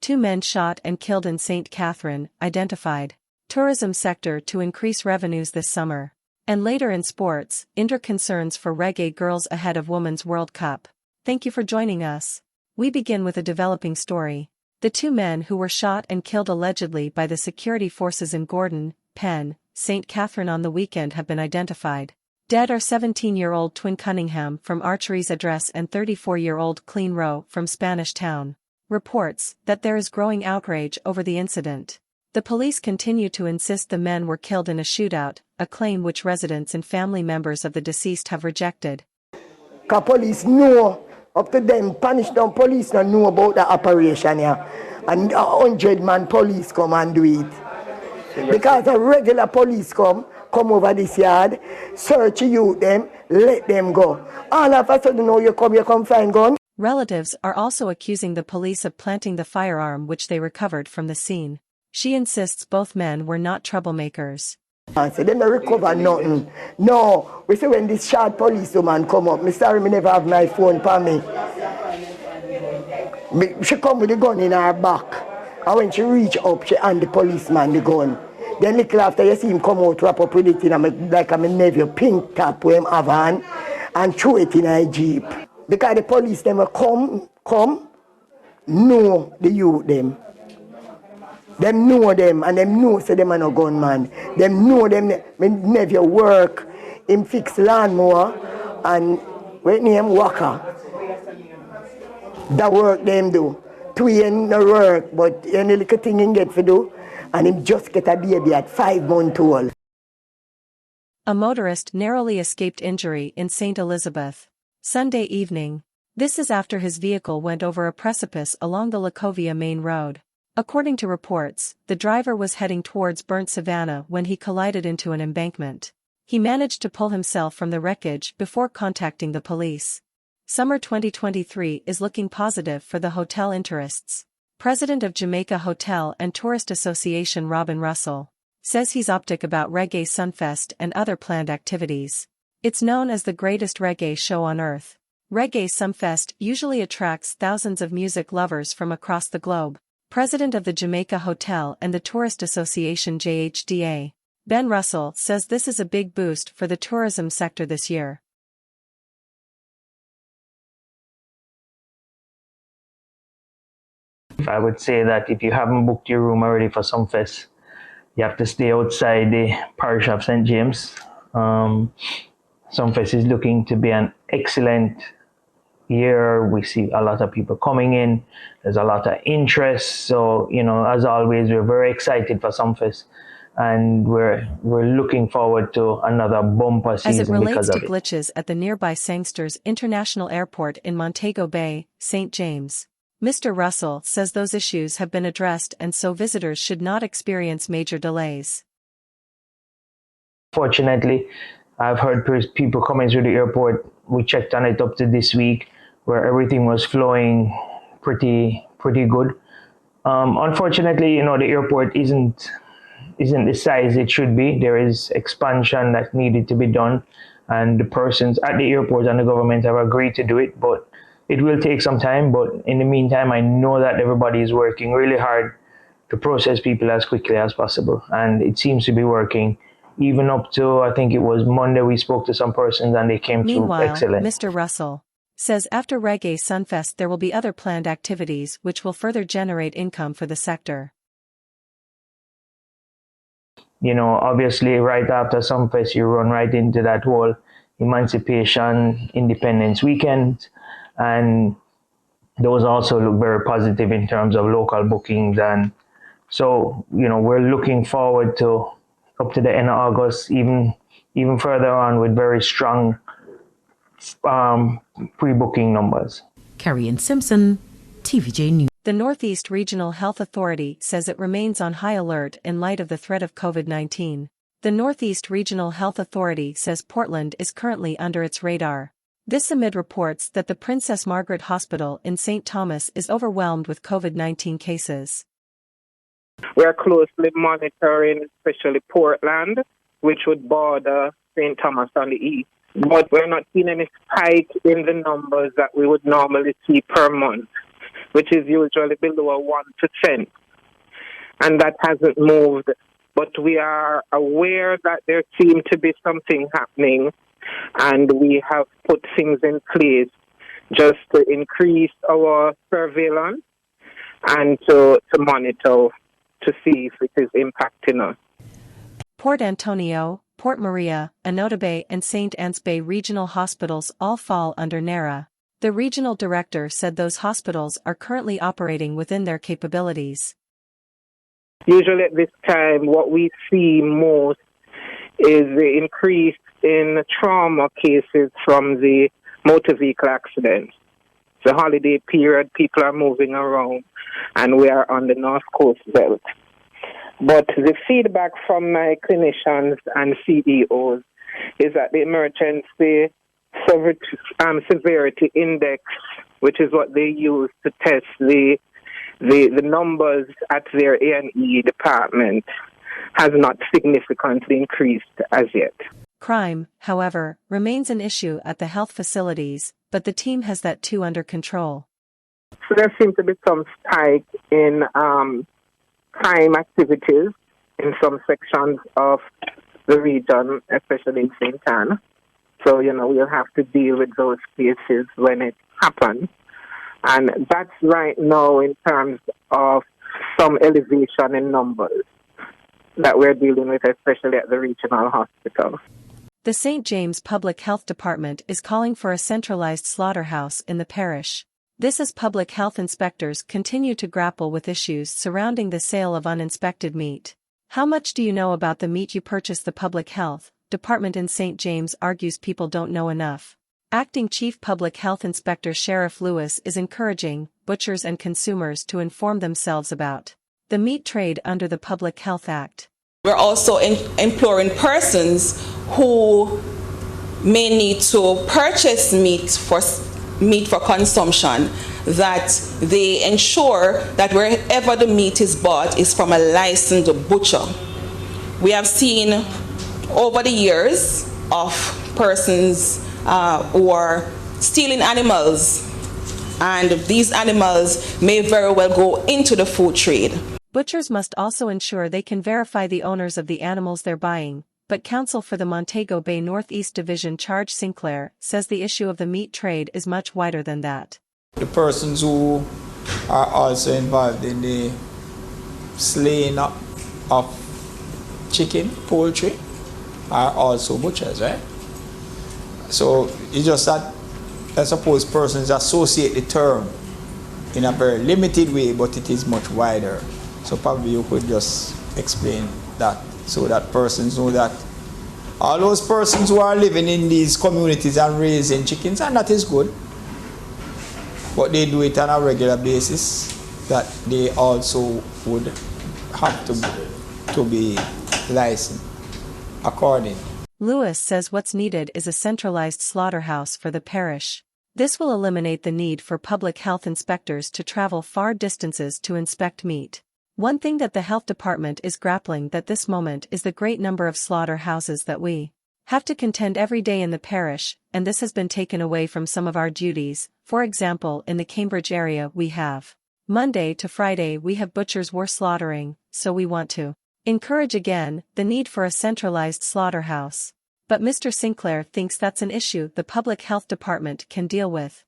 2 men shot and killed in St. Catherine, identified. Tourism sector to increase revenues this summer. And later in sports, Inter concerns for reggae girls ahead of Women's World Cup. Thank you for joining us. We begin with a developing story. The 2 men who were shot and killed allegedly by the security forces in Gordon, Penn, St. Catherine on the weekend have been identified. Dead are 17-year-old Twin Cunningham from Archery's address and 34-year-old Clean Row from Spanish Town. Reports that there is growing outrage over the incident. The police continue to insist the men were killed in a shootout, a claim which residents and family members of the deceased have rejected. Because police know, up to them, punish them, police don't know about the operation here. And 100-man police come and do it. Because a regular police come over this yard, search you them, let them go. All of a sudden now you come find gun. Relatives are also accusing the police of planting the firearm which they recovered from the scene. She insists both men were not troublemakers. I said, they don't recover nothing. No, we say when this short policewoman come up, me sorry me never have my phone for me. She come with the gun in her back. And when she reach up, she hand the policeman the gun. Then little after you see him come out, wrap up with it in like a nephew, pink top with him have on, and throw it in a jeep. Because the police them come, know the youth them. Them know them, and them know say them are no gunman. Them know them, my nephew work, him fix lawnmower, and what name Walker. That work them do. Two ain't no work, but any little thing he get for do, and him just get a baby at 5 months old. A motorist narrowly escaped injury in St. Elizabeth. Sunday evening. This is after his vehicle went over a precipice along the Lacovia main road. According to reports, the driver was heading towards Burnt Savannah when he collided into an embankment. He managed to pull himself from the wreckage before contacting the police. Summer 2023 is looking positive for the hotel interests. President of Jamaica Hotel and Tourist Association Robin Russell says he's optimistic about Reggae Sunfest and other planned activities. It's known as the greatest reggae show on earth. Reggae Sunfest usually attracts thousands of music lovers from across the globe. President of the Jamaica Hotel and the Tourist Association JHDA, Ben Russell says this is a big boost for the tourism sector this year. I would say that if you haven't booked your room already for Sunfest, you have to stay outside the parish of St. James. Sunfest is looking to be an excellent year. We see a lot of people coming in. There's a lot of interest. So, as always, we're very excited for Sunfest. And we're looking forward to another bumper season. As it relates to glitches at the nearby Sangsters International Airport in Montego Bay, St. James, Mr. Russell says those issues have been addressed and so visitors should not experience major delays. Fortunately, I've heard people coming through the airport. We checked on it up to this week, where everything was flowing pretty good. Unfortunately, the airport isn't the size it should be. There is expansion that needed to be done, and the persons at the airport and the government have agreed to do it, but it will take some time. But in the meantime, I know that everybody is working really hard to process people as quickly as possible, and it seems to be working. Even up to, I think it was Monday, we spoke to some persons and they came through excellent. Meanwhile, Mr. Russell says after Reggae Sunfest there will be other planned activities which will further generate income for the sector. Obviously right after Sunfest you run right into that whole Emancipation Independence weekend, and those also look very positive in terms of local bookings. And so, we're looking forward to up to the end of August, even further on with very strong pre-booking numbers. Carrie Simpson, TVJ News. The Northeast Regional Health Authority says it remains on high alert in light of the threat of COVID-19. The Northeast Regional Health Authority says Portland is currently under its radar. This amid reports that the Princess Margaret Hospital in St. Thomas is overwhelmed with COVID-19 cases. We are closely monitoring especially Portland, which would border St. Thomas on the east. But we're not seeing any spike in the numbers that we would normally see per month. which is usually below 1%. And that hasn't moved. But we are aware that there seems to be something happening, and we have put things in place just to increase our surveillance and to monitor to see if it is impacting us. Port Antonio, Port Maria, Anota Bay and St. Anne's Bay regional hospitals all fall under NARA. The regional director said those hospitals are currently operating within their capabilities. Usually at this time, what we see most is the increase in trauma cases from the motor vehicle accidents. The holiday period, people are moving around, and we are on the North Coast belt. But the feedback from my clinicians and CEOs is that the emergency severity index, which is what they use to test the numbers at their A&E department, has not significantly increased as yet. Crime, however, remains an issue at the health facilities, but the team has that too under control. So there seems to be some spike in crime activities in some sections of the region, especially in St. Anne. So, we'll have to deal with those cases when it happens. And that's right now in terms of some elevation in numbers that we're dealing with, especially at the regional hospital. The St. James Public Health Department is calling for a centralized slaughterhouse in the parish. This as public health inspectors continue to grapple with issues surrounding the sale of uninspected meat. How much do you know about the meat you purchase? The Public Health Department in St. James argues people don't know enough. Acting Chief Public Health Inspector Sheriff Lewis is encouraging butchers and consumers to inform themselves about the meat trade under the Public Health Act. We're also imploring persons who may need to purchase meat for consumption that they ensure that wherever the meat is bought is from a licensed butcher. We have seen over the years of persons who are stealing animals, and these animals may very well go into the food trade. Butchers must also ensure they can verify the owners of the animals they're buying, but counsel for the Montego Bay Northeast Division Charge Sinclair says the issue of the meat trade is much wider than that. The persons who are also involved in the slaying of chicken, poultry, are also butchers, right? So it's just that I suppose persons associate the term in a very limited way, but it is much wider. So probably you could just explain that so that persons know that all those persons who are living in these communities and raising chickens, and that is good, but they do it on a regular basis, that they also would have to be licensed according. Lewis says what's needed is a centralized slaughterhouse for the parish. This will eliminate the need for public health inspectors to travel far distances to inspect meat. One thing that the health department is grappling at this moment is the great number of slaughterhouses that we have to contend every day in the parish, and this has been taken away from some of our duties. For example, in the Cambridge area we have Monday to Friday we have butchers were slaughtering, so we want to encourage again the need for a centralized slaughterhouse. But Mr. Sinclair thinks that's an issue the public health department can deal with.